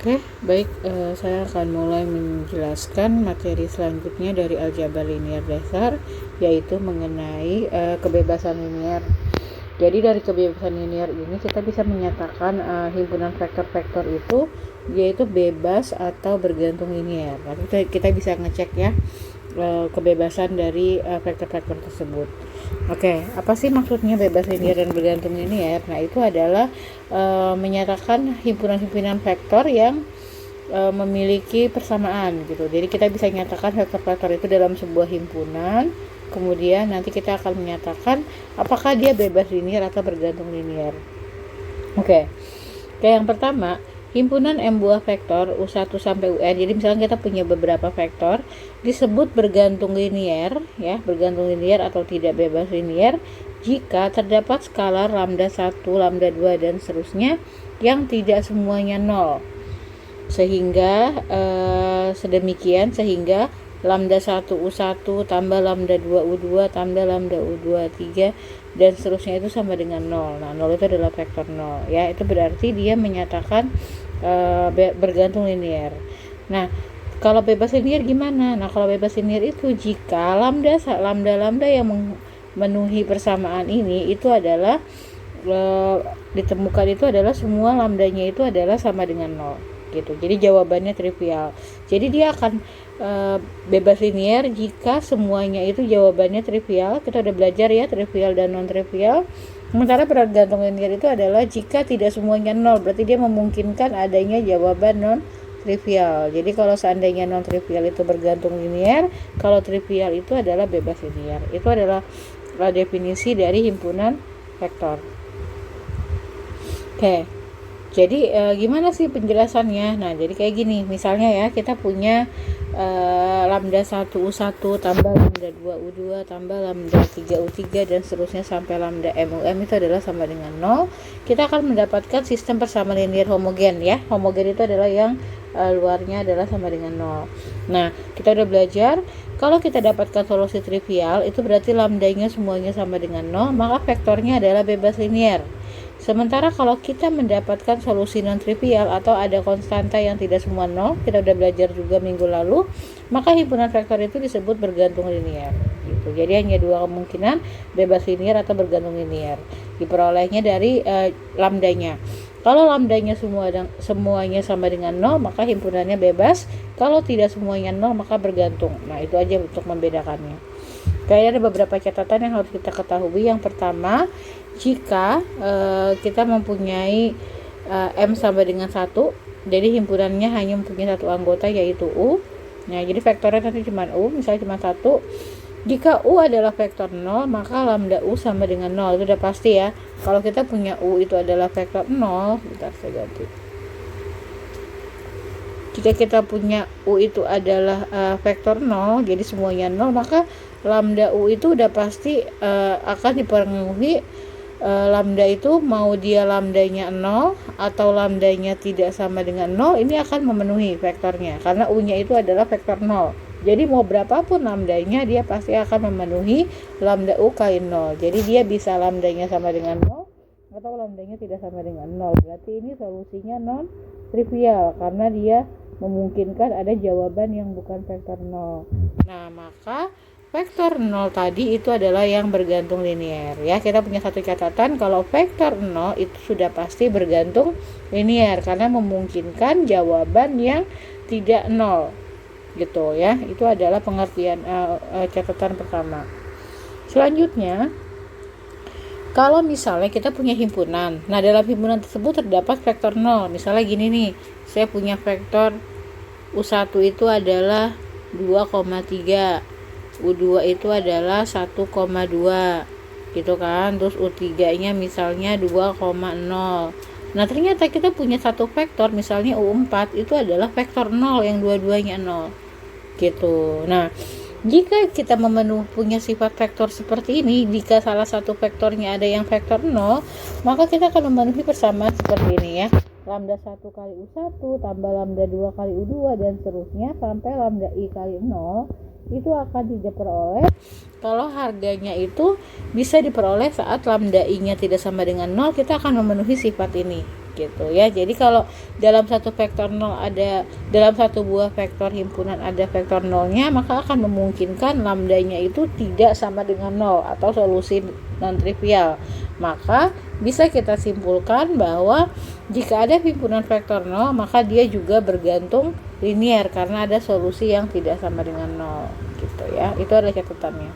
Oke, baik, saya akan mulai menjelaskan materi selanjutnya dari aljabar linear dasar, yaitu mengenai kebebasan linear. Jadi dari kebebasan linear ini kita bisa menyatakan himpunan vektor-vektor itu yaitu bebas atau bergantung linear. Nanti kita bisa ngecek ya kebebasan dari vektor-vektor tersebut. Oke, apa sih maksudnya bebas linear dan bergantung linear? Nah, itu adalah menyatakan himpunan-himpunan vektor yang memiliki persamaan gitu. Jadi kita bisa nyatakan vektor-vektor itu dalam sebuah himpunan. Kemudian nanti kita akan menyatakan apakah dia bebas linear atau bergantung linear. Oke. Kayak yang pertama, himpunan M buah vektor U1 sampai UN. Jadi misalnya kita punya beberapa vektor disebut bergantung linear ya, bergantung linear atau tidak bebas linear jika terdapat skalar lambda 1, lambda 2 dan seterusnya yang tidak semuanya 0. Sehingga sedemikian sehingga lambda 1 U1 tambah lambda 2 U2 tambah lambda U2 3 dan seterusnya itu sama dengan 0. Nah, 0 itu adalah vektor 0 ya. Itu berarti dia menyatakan bergantung linear. Nah, kalau bebas linear gimana? Nah, kalau bebas linear itu jika lambda yang memenuhi persamaan ini itu adalah ditemukan itu adalah semua lambdanya itu adalah sama dengan 0 gitu. Jadi jawabannya trivial. Jadi dia akan bebas linear jika semuanya itu jawabannya trivial. Kita udah belajar ya trivial dan non trivial. Sementara bergantung linear itu adalah jika tidak semuanya 0, berarti dia memungkinkan adanya jawaban non trivial. Jadi kalau seandainya non trivial itu bergantung linear, kalau trivial itu adalah bebas linear. Itu adalah definisi dari himpunan vektor. Oke. Jadi gimana sih penjelasannya? Nah, jadi kayak gini, misalnya ya kita punya lambda 1 U1 tambah lambda 2 U2 tambah lambda 3 U3 dan seterusnya sampai lambda MUM itu adalah sama dengan 0. Kita akan mendapatkan sistem persamaan linear homogen ya. Homogen itu adalah yang luarnya adalah sama dengan 0. Nah, kita udah belajar kalau kita dapatkan solusi trivial itu berarti lambdanya semuanya sama dengan 0, maka vektornya adalah bebas linear. Sementara kalau kita mendapatkan solusi non-trivial atau ada konstanta yang tidak semua 0, kita udah belajar juga minggu lalu, maka himpunan vektor itu disebut bergantung linear. Gitu. Jadi hanya dua kemungkinan, bebas linear atau bergantung linear. Diperolehnya dari lambdanya. Kalau lambdanya semuanya sama dengan 0, maka himpunannya bebas. Kalau tidak semuanya 0, maka bergantung. Nah, itu aja untuk membedakannya. Kayaknya ada beberapa catatan yang harus kita ketahui. Yang pertama, jika kita mempunyai M sama dengan 1, jadi himpunannya hanya mempunyai satu anggota yaitu U. Nah, jadi vektornya nanti cuma U, misalnya cuma 1. Jika U adalah vektor 0, maka lambda U sama dengan 0. Itu udah pasti ya. Kalau kita punya U itu adalah vektor 0, bentar saya ganti. Jika kita punya U itu adalah vektor 0, jadi semuanya 0, maka lambda U itu udah pasti akan dipenuhi. Lambda itu mau dia lambdanya 0 atau lambdanya tidak sama dengan 0, ini akan memenuhi vektornya karena U-nya itu adalah vektor 0. Jadi mau berapapun lambdanya dia pasti akan memenuhi lambda U kali 0. Jadi dia bisa lambdanya sama dengan 0 atau lambdanya tidak sama dengan 0. Berarti ini solusinya non trivial karena dia memungkinkan ada jawaban yang bukan vektor 0. Nah, maka vektor 0 tadi itu adalah yang bergantung linear ya. Kita punya satu catatan kalau vektor 0 itu sudah pasti bergantung linear karena memungkinkan jawaban yang tidak 0 gitu ya. Itu adalah pengertian catatan pertama. Selanjutnya, kalau misalnya kita punya himpunan, nah dalam himpunan tersebut terdapat vektor 0. Misalnya gini nih, saya punya vektor U1 itu adalah 2,3, U2 itu adalah 1,2 gitu kan, terus U3 nya misalnya 2,0. Nah, ternyata kita punya satu vektor misalnya U4 itu adalah vektor 0 yang dua-duanya 0 gitu. Nah, jika kita punya sifat vektor seperti ini, jika salah satu vektornya ada yang vektor 0, maka kita akan memenuhi persamaan seperti ini ya. Lambda 1 kali U1 tambah lambda 2 kali U2 dan seterusnya sampai lambda I kali 0 itu akan diperoleh kalau harganya itu bisa diperoleh saat lambda I-nya tidak sama dengan 0, kita akan memenuhi sifat ini gitu ya. Jadi kalau dalam satu vektor 0 ada, dalam satu buah vektor himpunan ada vektor nolnya, maka akan memungkinkan lambdanya itu tidak sama dengan 0 atau solusi non trivial. Maka bisa kita simpulkan bahwa jika ada himpunan vektor 0, maka dia juga bergantung linier karena ada solusi yang tidak sama dengan 0 gitu ya. Itu adalah catatannya.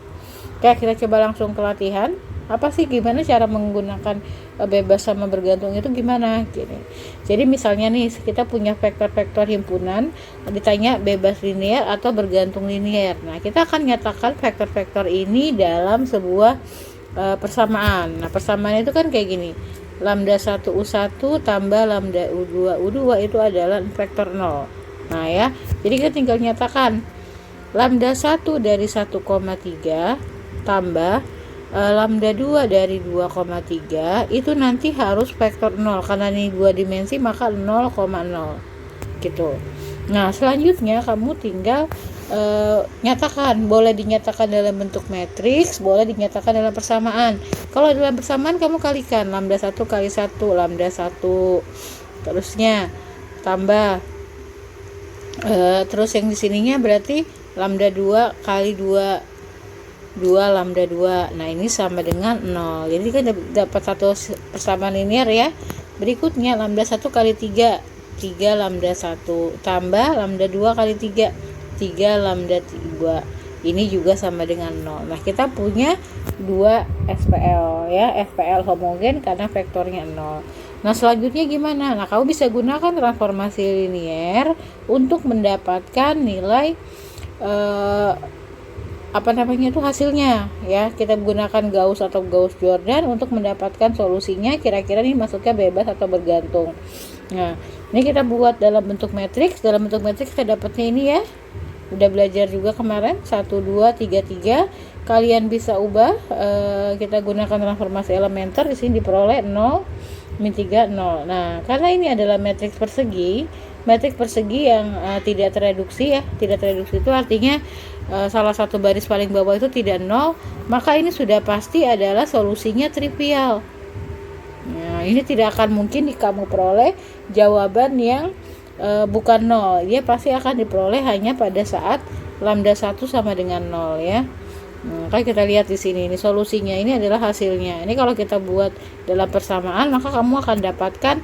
Oke, kita coba langsung ke latihan. Apa sih, gimana cara menggunakan bebas sama bergantung itu gimana gini. Jadi misalnya nih kita punya vektor-vektor himpunan, ditanya bebas linier atau bergantung linier. Nah, kita akan nyatakan vektor-vektor ini dalam sebuah persamaan. Nah, persamaan itu kan kayak gini. Lambda 1 U1 tambah lambda U2 U2 itu adalah vektor 0. Nah ya, jadi kita tinggal nyatakan lambda 1 dari 1,3 tambah lambda 2 dari 2,3 itu nanti harus vektor 0 karena ini 2 dimensi, maka 0,0 gitu. Nah, selanjutnya kamu tinggal nyatakan, boleh dinyatakan dalam bentuk matriks, boleh dinyatakan dalam persamaan. Kalau dalam persamaan kamu kalikan lambda 1 kali 1, lambda 1 terusnya tambah terus yang di sininya berarti lambda 2 kali 2 lambda 2. Nah, ini sama dengan 0. Jadi kan dapat satu persamaan linear ya. Berikutnya lambda 1 kali 3 lambda 1 tambah lambda 2 kali 3 lambda 2. Ini juga sama dengan 0. Nah, kita punya 2 SPL ya, SPL homogen karena vektornya 0. Nah, selanjutnya gimana? Nah, kamu bisa gunakan transformasi linier untuk mendapatkan nilai itu hasilnya ya. Kita gunakan Gauss atau Gauss-Jordan untuk mendapatkan solusinya, kira-kira ini masuknya bebas atau bergantung. Nah, ini kita buat dalam bentuk matriks. Dalam bentuk matriks kita dapatnya ini ya, udah belajar juga kemarin 1, 2, 3, 3. Kalian bisa ubah, kita gunakan transformasi elementer. Di sini diperoleh 0, min 3, 0. Nah, karena ini adalah matriks persegi yang tidak tereduksi ya. Tidak tereduksi itu artinya salah satu baris paling bawah itu tidak 0, maka ini sudah pasti adalah solusinya trivial. Nah, ini tidak akan mungkin kamu peroleh jawaban yang bukan 0. Dia pasti akan diperoleh hanya pada saat lambda 1 sama dengan 0 ya. Nah, kita lihat di sini, ini solusinya, ini adalah hasilnya. Ini kalau kita buat dalam persamaan, maka kamu akan dapatkan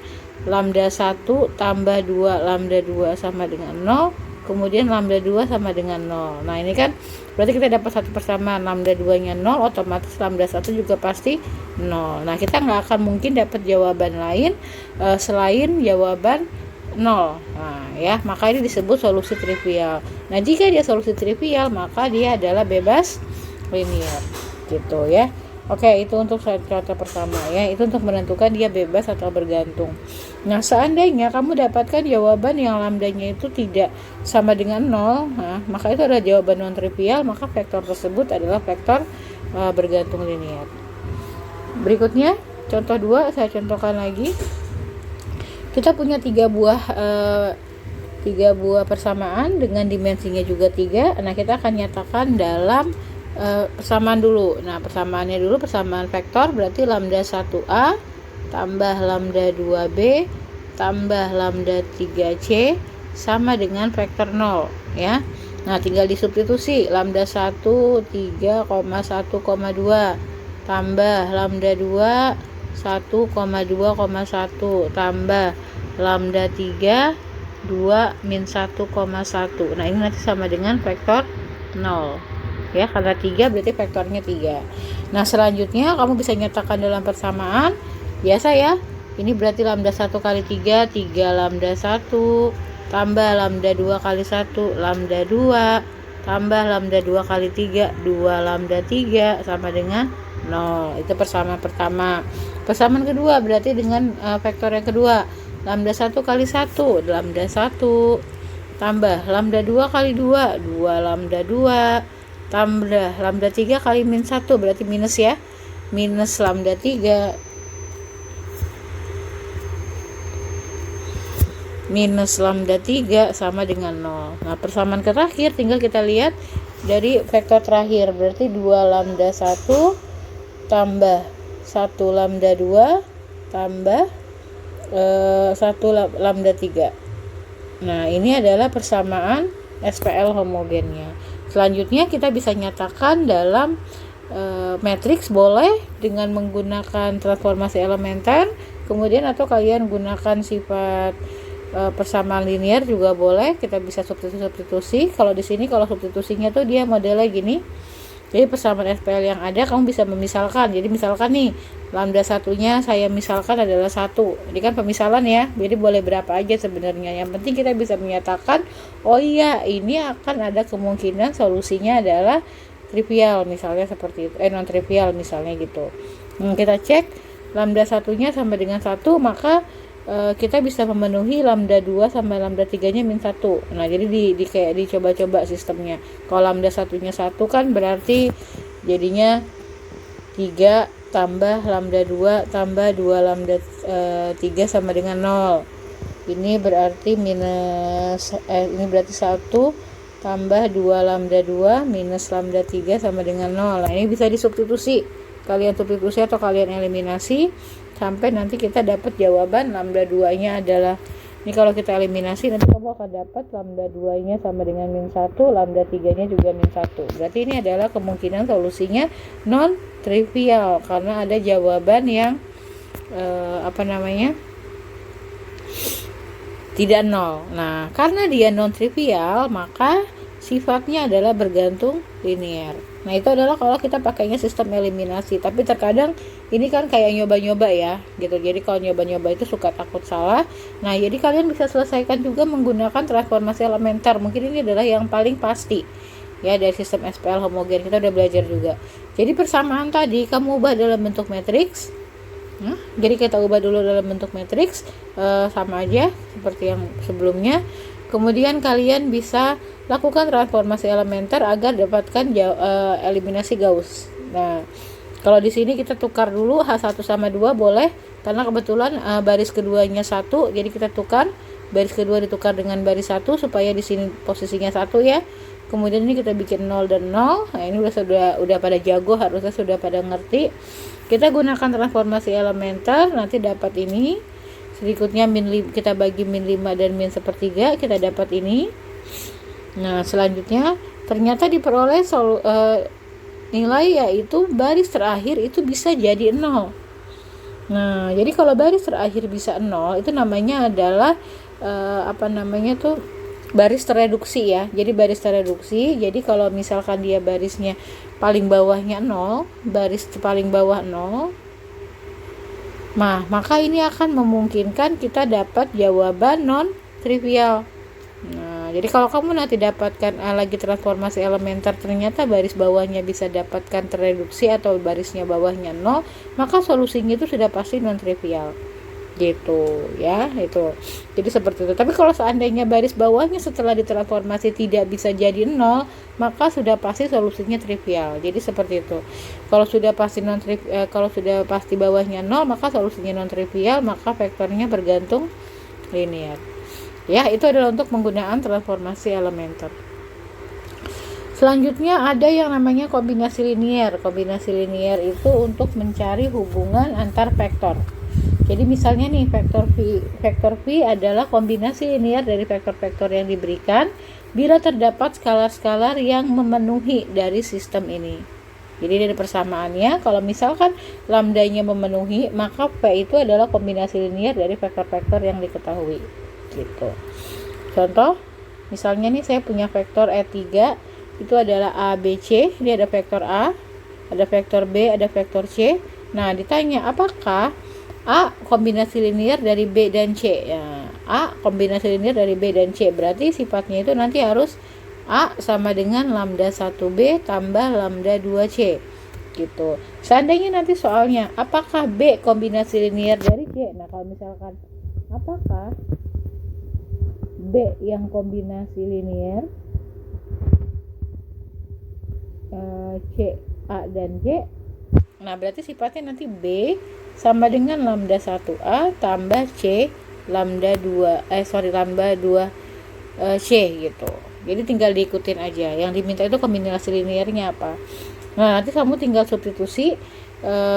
lambda 1 tambah 2 lambda 2 sama dengan 0, kemudian lambda 2 sama dengan 0. Nah, ini kan berarti kita dapat satu persamaan, lambda 2 nya 0, otomatis lambda 1 juga pasti 0. Nah, kita nggak akan mungkin dapat jawaban lain selain jawaban 0. Nah ya, maka ini disebut solusi trivial. Nah, jika dia solusi trivial, maka dia adalah bebas linear gitu ya. Oke, itu untuk contoh pertama ya, itu untuk menentukan dia bebas atau bergantung. Nah, seandainya kamu dapatkan jawaban yang lambdanya itu tidak sama dengan 0, maka itu adalah jawaban non trivial, maka vektor tersebut adalah vektor bergantung linear. Berikutnya contoh 2 saya contohkan lagi. Kita punya 3 buah persamaan dengan dimensinya juga 3. Nah, kita akan nyatakan dalam persamaan dulu. Nah, persamaannya dulu persamaan vektor, berarti lambda 1A tambah lambda 2B tambah lambda 3C sama dengan vektor 0 ya. Nah, tinggal disubstitusi lambda 1 3,1,2 tambah lambda 2 1,2,1 tambah lambda 3 2 min 1,1. Nah, ini nanti sama dengan vektor 0 ya, karena 3 berarti vektornya 3. Nah, selanjutnya kamu bisa nyatakan dalam persamaan biasa ya. Ini berarti lambda 1 kali 3 lambda 1 tambah lambda 2 kali 1 lambda 2 tambah lambda 2 kali 3 2 lambda 3 sama dengan 0. Itu persamaan pertama. Persamaan kedua berarti dengan vektor yang kedua, lambda 1 kali 1 lambda 1 tambah lambda 2 kali 2 2 lambda 2 tambah lambda 3 kali min 1 berarti minus ya, minus lambda 3 minus lambda 3 sama dengan 0. Nah, persamaan terakhir tinggal kita lihat dari vektor terakhir, berarti 2 lambda 1 tambah 1 lambda 2 tambah 1 lambda 3. Nah, ini adalah persamaan SPL homogennya. Selanjutnya kita bisa nyatakan dalam matriks boleh dengan menggunakan transformasi elementer, kemudian atau kalian gunakan sifat persamaan linear juga boleh. Kita bisa substitusi. Kalau di sini kalau substitusinya tuh dia modelnya gini. Jadi persamaan SPL yang ada kamu bisa memisalkan. Jadi misalkan nih lambda satunya saya misalkan adalah 1. Ini kan pemisalan ya. Jadi boleh berapa aja sebenarnya. Yang penting kita bisa menyatakan oh iya ini akan ada kemungkinan solusinya adalah trivial misalnya seperti itu. Non trivial misalnya gitu. Kita cek lambda satunya sama dengan 1, maka kita bisa memenuhi lambda 2 sama lambda 3-nya min 1. Nah, jadi kayak dicoba-coba sistemnya. Kalau lambda satunya 1 kan berarti jadinya 3 tambah lambda 2 tambah 2 lambda 3 sama dengan 0. Ini berarti ini berarti 1 tambah 2 lambda 2 minus lambda 3 sama dengan 0. Nah, ini bisa disubstitusi. Kalian substitusi atau kalian eliminasi sampai nanti kita dapat jawaban lambda 2-nya adalah ini. Kalau kita eliminasi nanti kamu akan dapat lambda 2-nya sama dengan min 1, lambda 3-nya juga min 1. Berarti ini adalah kemungkinan solusinya non trivial karena ada jawaban yang tidak nol. Nah, karena dia non trivial maka sifatnya adalah bergantung linear. Nah, itu adalah kalau kita pakainya sistem eliminasi. Tapi terkadang ini kan kayak nyoba-nyoba ya gitu. Jadi kalau nyoba-nyoba itu suka takut salah. Nah, jadi kalian bisa selesaikan juga menggunakan transformasi elementer. Mungkin ini adalah yang paling pasti ya dari sistem SPL homogen. Kita udah belajar juga. Jadi persamaan tadi kamu ubah dalam bentuk matriks. Jadi kita ubah dulu dalam bentuk matriks, sama aja seperti yang sebelumnya. Kemudian kalian bisa lakukan transformasi elementer agar dapatkan eliminasi Gauss. Nah, kalau di sini kita tukar dulu H1 sama 2 boleh karena kebetulan baris keduanya 1, jadi kita tukar baris kedua ditukar dengan baris 1 supaya di sini posisinya 1 ya. Kemudian ini kita bikin 0 dan 0. Nah, ini udah pada jago, harusnya sudah pada ngerti. Kita gunakan transformasi elementer, nanti dapat ini. Berikutnya kita bagi min 5 dan min 1/3, kita dapat ini. Nah, selanjutnya ternyata diperoleh nilai yaitu baris terakhir itu bisa jadi 0. Nah, jadi kalau baris terakhir bisa 0 itu namanya adalah baris tereduksi ya. Jadi baris tereduksi. Jadi kalau misalkan dia barisnya paling bawahnya 0, baris paling bawah 0, maka ini akan memungkinkan kita dapat jawaban non trivial. Nah, jadi kalau kamu nanti dapatkan lagi transformasi elementer ternyata baris bawahnya bisa dapatkan tereduksi atau barisnya bawahnya 0, maka solusinya itu sudah pasti non trivial. Gitu ya, itu. Jadi seperti itu. Tapi kalau seandainya baris bawahnya setelah ditransformasi tidak bisa jadi 0, maka sudah pasti solusinya trivial. Jadi seperti itu. Kalau sudah pasti kalau sudah pasti bawahnya 0, maka solusinya non trivial, maka vektornya bergantung linear. Ya, itu adalah untuk penggunaan transformasi elementer. Selanjutnya ada yang namanya kombinasi linear. Kombinasi linear itu untuk mencari hubungan antar vektor. Jadi misalnya nih vektor V adalah kombinasi linear dari vektor-vektor yang diberikan bila terdapat skalar-skalar yang memenuhi dari sistem ini. Jadi dari persamaannya, kalau misalkan lambdanya memenuhi, maka V itu adalah kombinasi linear dari vektor-vektor yang diketahui. Gitu. Contoh, misalnya nih saya punya vektor E3, itu adalah A, B, C. Ini ada vektor A, ada vektor B, ada vektor C. Nah, ditanya apakah A kombinasi linear dari B dan C ya. A kombinasi linear dari B dan C, berarti sifatnya itu nanti harus A sama dengan lambda 1B tambah lambda 2C gitu. Seandainya nanti soalnya apakah B kombinasi linear dari C, nah kalau misalkan apakah B yang kombinasi linear C, A dan C, nah berarti sifatnya nanti B sama dengan lambda 1A tambah C lambda 2C gitu. Jadi tinggal diikutin aja. Yang diminta itu kombinasi linearnya apa. Nah, nanti kamu tinggal substitusi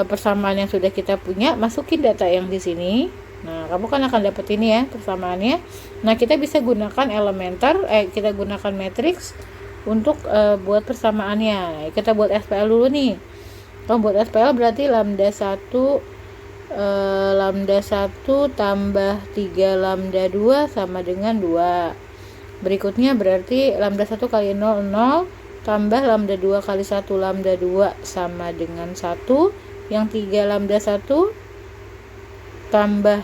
persamaan yang sudah kita punya, masukin data yang di sini. Nah, kamu kan akan dapat ini ya persamaannya. Nah, kita bisa gunakan elementer, kita gunakan matriks untuk buat persamaannya. Nah, kita buat SPL dulu nih. Kalau buat SPL berarti lambda 1 tambah 3 lambda 2 sama dengan 2. Berikutnya berarti lambda 1 kali 0, 0 tambah lambda 2 kali 1 lambda 2 sama dengan 1. Yang 3 lambda 1 tambah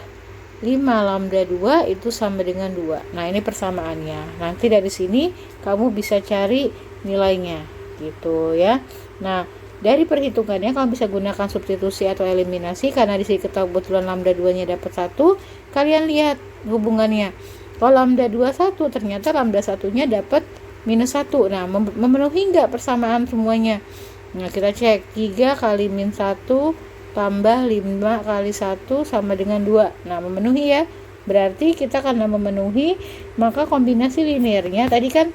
5 lambda 2 itu sama dengan 2. Nah, ini persamaannya. Nanti dari sini kamu bisa cari nilainya gitu ya. Nah, dari perhitungannya kamu bisa gunakan substitusi atau eliminasi, karena di sini kebetulan lambda 2-nya dapat 1. Kalian lihat hubungannya. Kalau lambda 21 ternyata lambda 1-nya dapat minus 1. Nah, memenuhi enggak persamaan semuanya? Nah, kita cek 3 kali min 1 tambah 5 kali 1 sama dengan 2. Nah, memenuhi ya. Berarti kita karena memenuhi, maka kombinasi linearnya tadi kan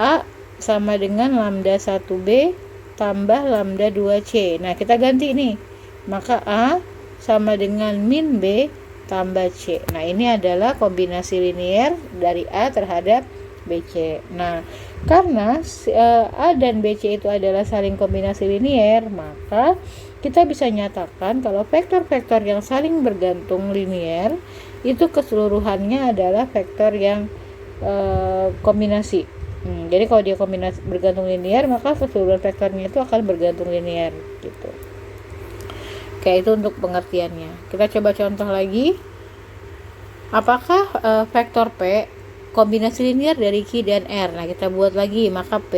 A sama dengan lambda 1B tambah lambda 2C. Nah, kita ganti nih. Maka A sama dengan min B tambah C. Nah, ini adalah kombinasi linear dari A terhadap BC. Nah, karena A dan BC itu adalah saling kombinasi linear, maka kita bisa nyatakan kalau vektor-vektor yang saling bergantung linear itu keseluruhannya adalah vektor yang kombinasi. Jadi kalau dia kombinasi bergantung linear, maka keseluruhan vektornya itu akan bergantung linear gitu. Oke, itu untuk pengertiannya. Kita coba contoh lagi. Apakah vektor P kombinasi linear dari Q dan R? Nah, kita buat lagi. Maka P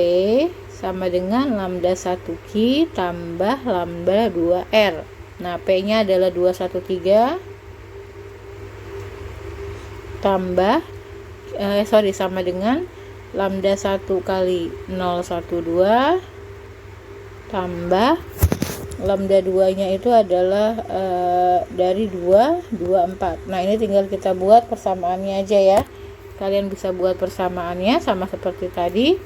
sama dengan lambda 1Q tambah lambda 2R. Nah, P-nya adalah 213 tambah sama dengan lambda 1 kali 012 tambah lambda 2-nya itu adalah dari 224. Nah, ini tinggal kita buat persamaannya aja ya. Kalian bisa buat persamaannya sama seperti tadi.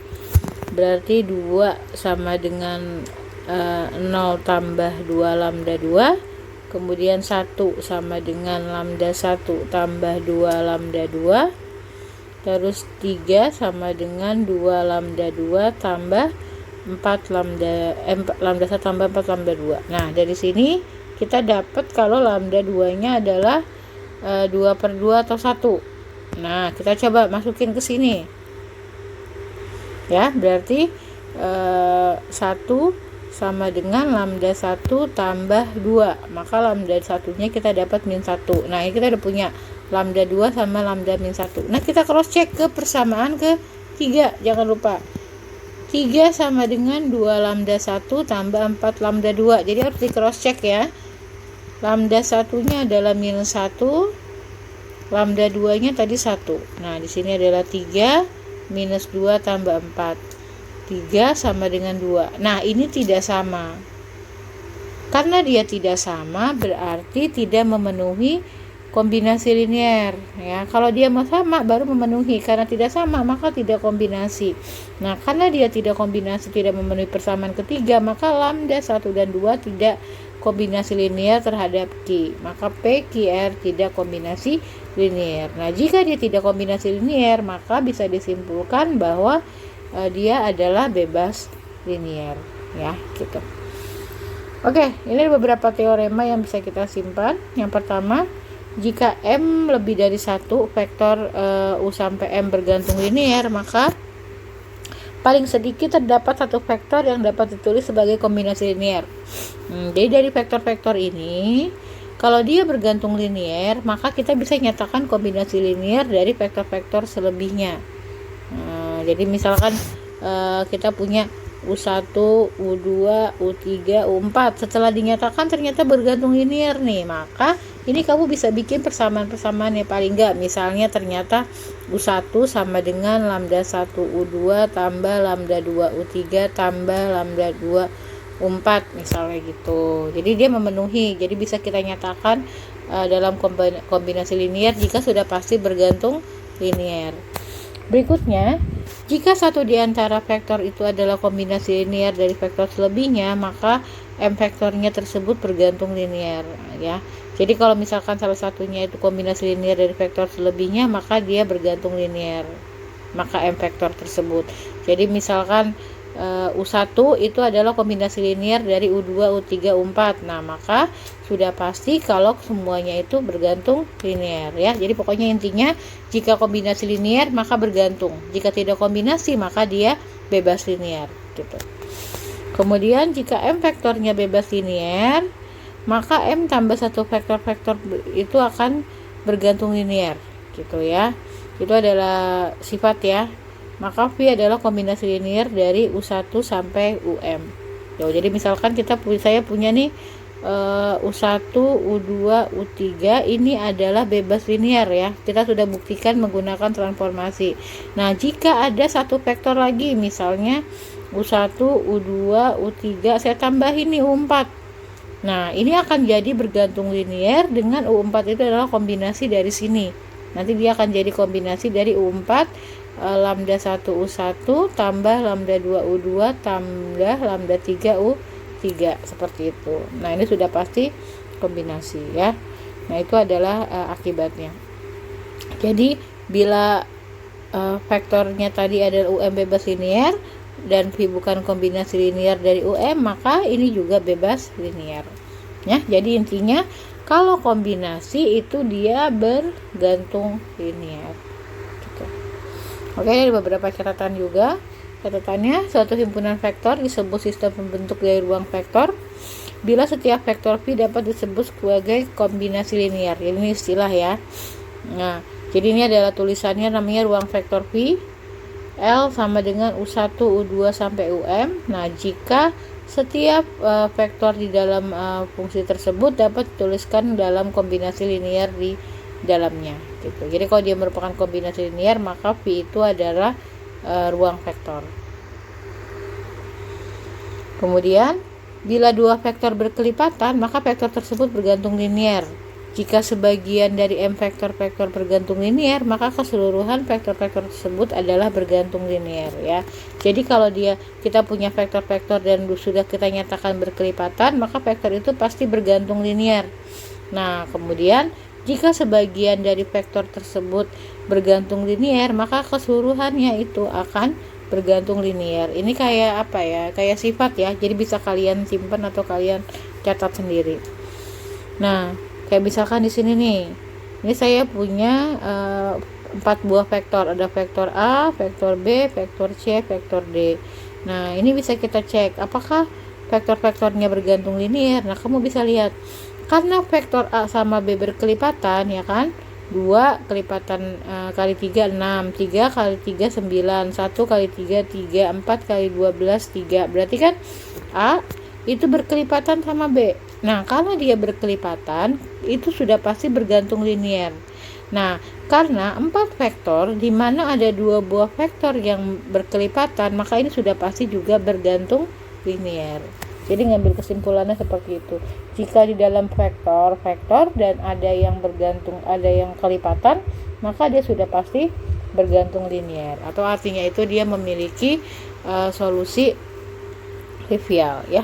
Berarti 2 sama dengan 0 tambah 2 lambda 2. Kemudian 1 sama dengan lambda 1 tambah 2 lambda 2. Terus 3 sama dengan 2 lambda 2 tambah 4 lambda 1 tambah 4 lambda 2. Nah, dari sini kita dapat kalau lambda 2-nya adalah 2/2 atau 1. Nah, kita coba masukin ke sini. Ya, berarti 1 sama dengan lambda 1 tambah 2. Maka lambda 1-nya kita dapat min 1. Nah, ini kita udah punya lambda 2 sama lambda min 1. Nah, kita cross check ke persamaan ke 3. Jangan lupa. 3 sama dengan 2 lambda 1 tambah 4 lambda 2. Jadi harus di cross check ya. Lambda 1-nya adalah minus 1. Lambda 2-nya tadi 1. Nah, di sini adalah 3 minus 2 tambah 4. 3 sama dengan 2. Nah, ini tidak sama. Karena dia tidak sama, berarti tidak memenuhi kombinasi linear ya. Kalau dia mau sama baru memenuhi. Karena tidak sama maka tidak kombinasi. Nah, karena dia tidak kombinasi, tidak memenuhi persamaan ketiga, maka lambda 1 dan 2 tidak kombinasi linear terhadap Q. Maka PQR tidak kombinasi linear. Nah, jika dia tidak kombinasi linear, maka bisa disimpulkan bahwa dia adalah bebas linear ya, gitu. Oke, ini beberapa teorema yang bisa kita simpan. Yang pertama, jika M lebih dari 1 vektor U sampai M bergantung linear, maka paling sedikit terdapat satu vektor yang dapat ditulis sebagai kombinasi linear. Jadi dari vektor-vektor ini, kalau dia bergantung linear, maka kita bisa nyatakan kombinasi linear dari vektor-vektor selebihnya. Jadi misalkan kita punya U1, U2, U3, U4. Setelah dinyatakan ternyata bergantung linear nih, maka ini kamu bisa bikin persamaan-persamaan yang paling enggak. Misalnya ternyata U1 sama dengan lambda 1 U2 tambah lambda 2 U3 tambah lambda 2 U4 misalnya gitu. Jadi dia memenuhi. Jadi bisa kita nyatakan dalam kombinasi linear jika sudah pasti bergantung linear. Berikutnya, jika satu di antara vektor itu adalah kombinasi linear dari vektor selebihnya, maka M vektornya tersebut bergantung linear ya. Jadi kalau misalkan salah satunya itu kombinasi linear dari vektor selebihnya, maka dia bergantung linear, maka M vektor tersebut. Jadi misalkan U1 itu adalah kombinasi linear dari U2, U3, U4. Nah, maka sudah pasti kalau semuanya itu bergantung linear ya. Jadi pokoknya intinya jika kombinasi linear maka bergantung. Jika tidak kombinasi maka dia bebas linear gitu. Kemudian jika M vektornya bebas linear, maka M tambah satu vektor-vektor itu akan bergantung linear gitu ya. Itu adalah sifat ya. Maka V adalah kombinasi linear dari U1 sampai UM. Jadi misalkan saya punya nih U1, U2, U3 ini adalah bebas linear ya. Kita sudah buktikan menggunakan transformasi. Nah, jika ada satu vektor lagi misalnya U1, U2, U3, saya tambahin nih U4. Nah, ini akan jadi bergantung linear dengan U4 itu adalah kombinasi dari sini. Nanti dia akan jadi kombinasi dari U4 lambda 1 U1 tambah lambda 2 U2 tambah lambda 3 U3 seperti itu. Nah, ini sudah pasti kombinasi ya. Nah, itu adalah akibatnya. Jadi bila vektornya tadi adalah UM bebas linear dan V bukan kombinasi linear dari UM, maka ini juga bebas linear ya. Jadi intinya kalau kombinasi itu dia bergantung linear. Oke, ada beberapa catatan juga. Catatannya, suatu himpunan vektor disebut sistem pembentuk dari ruang vektor bila setiap vektor V dapat disebut sebagai kombinasi linear. Ini istilah ya. Nah, jadi ini adalah tulisannya namanya ruang vektor V. L sama dengan U1, U2 sampai UM. Nah, jika setiap vektor di dalam fungsi tersebut dapat dituliskan dalam kombinasi linear di dalamnya gitu. Jadi kalau dia merupakan kombinasi linear maka V itu adalah ruang vektor. Kemudian bila dua vektor berkelipatan maka vektor tersebut bergantung linear. Jika sebagian dari M vektor-vektor bergantung linear maka keseluruhan vektor-vektor tersebut adalah bergantung linear ya. Jadi kalau kita punya vektor-vektor dan sudah kita nyatakan berkelipatan maka vektor itu pasti bergantung linear. Nah, kemudian jika sebagian dari vektor tersebut bergantung linear, maka keseluruhannya itu akan bergantung linear. Ini kayak apa ya? Kayak sifat ya. Jadi bisa kalian simpan atau kalian catat sendiri. Nah, kayak misalkan di sini nih. Ini saya punya 4 buah vektor. Ada vektor A, vektor B, vektor C, vektor D. Nah, ini bisa kita cek apakah vektor-vektornya bergantung linear. Nah, kamu bisa lihat karena vektor A sama B berkelipatan ya kan, 2 kelipatan kali 3 6, 3 kali 3 9, 1 kali 3 3, 4 kali 12 3. Berarti kan A itu berkelipatan sama B. Nah, kalau dia berkelipatan itu sudah pasti bergantung linear. Nah, karena 4 vektor di mana ada 2 buah vektor yang berkelipatan, maka ini sudah pasti juga bergantung linear. Jadi ngambil kesimpulannya seperti itu. Jika di dalam vektor dan ada yang bergantung, ada yang kelipatan, maka dia sudah pasti bergantung linear. Atau artinya itu dia memiliki solusi trivial ya.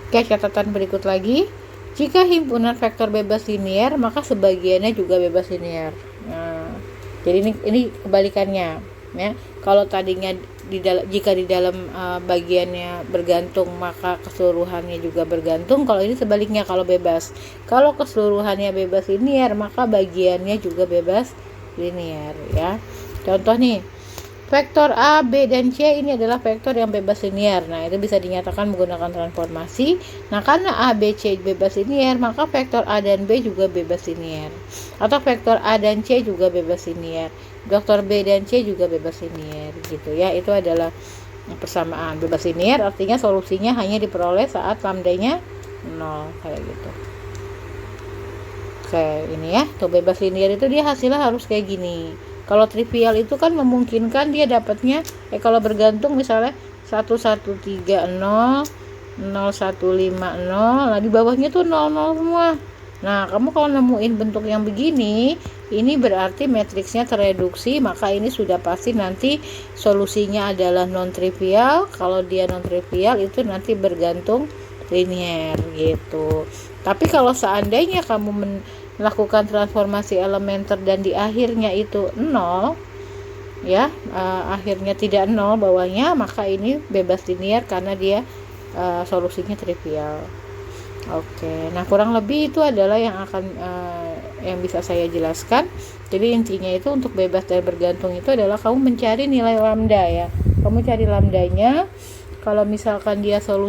Oke, catatan berikut lagi. Jika himpunan vektor bebas linear, maka sebagiannya juga bebas linear. Nah, jadi ini kebalikannya ya. Kalau tadinya jika di dalam bagiannya bergantung maka keseluruhannya juga bergantung. Kalau ini sebaliknya, kalau bebas, kalau keseluruhannya bebas linear maka bagiannya juga bebas linear ya. Contoh nih, vektor A, B, dan C ini adalah vektor yang bebas linear. Nah, itu bisa dinyatakan menggunakan transformasi. Nah, karena A, B, C bebas linear, maka vektor A dan B juga bebas linear. Atau vektor A dan C juga bebas linear. Vektor B dan C juga bebas linear gitu ya. Itu adalah persamaan. Bebas linear artinya solusinya hanya diperoleh saat lambdanya 0 kayak gitu. Kayak ini ya. Tuh, bebas linear itu dia hasilnya harus kayak gini. Kalau trivial itu kan memungkinkan dia dapatnya kalau bergantung misalnya 1130 0150, nah di bawahnya tuh 00 semua. Nah, kamu kalau nemuin bentuk yang begini, ini berarti matriksnya tereduksi, maka ini sudah pasti nanti solusinya adalah non trivial. Kalau dia non trivial itu nanti bergantung linear gitu. Tapi kalau seandainya kamu melakukan transformasi elementer dan di akhirnya itu 0, ya, akhirnya tidak 0 bawahnya, maka ini bebas linear karena dia solusinya trivial. Oke, nah kurang lebih itu adalah yang akan yang bisa saya jelaskan. Jadi intinya itu untuk bebas dan bergantung itu adalah kamu mencari nilai lambda ya. Kamu cari lambdanya. Kalau misalkan dia solusi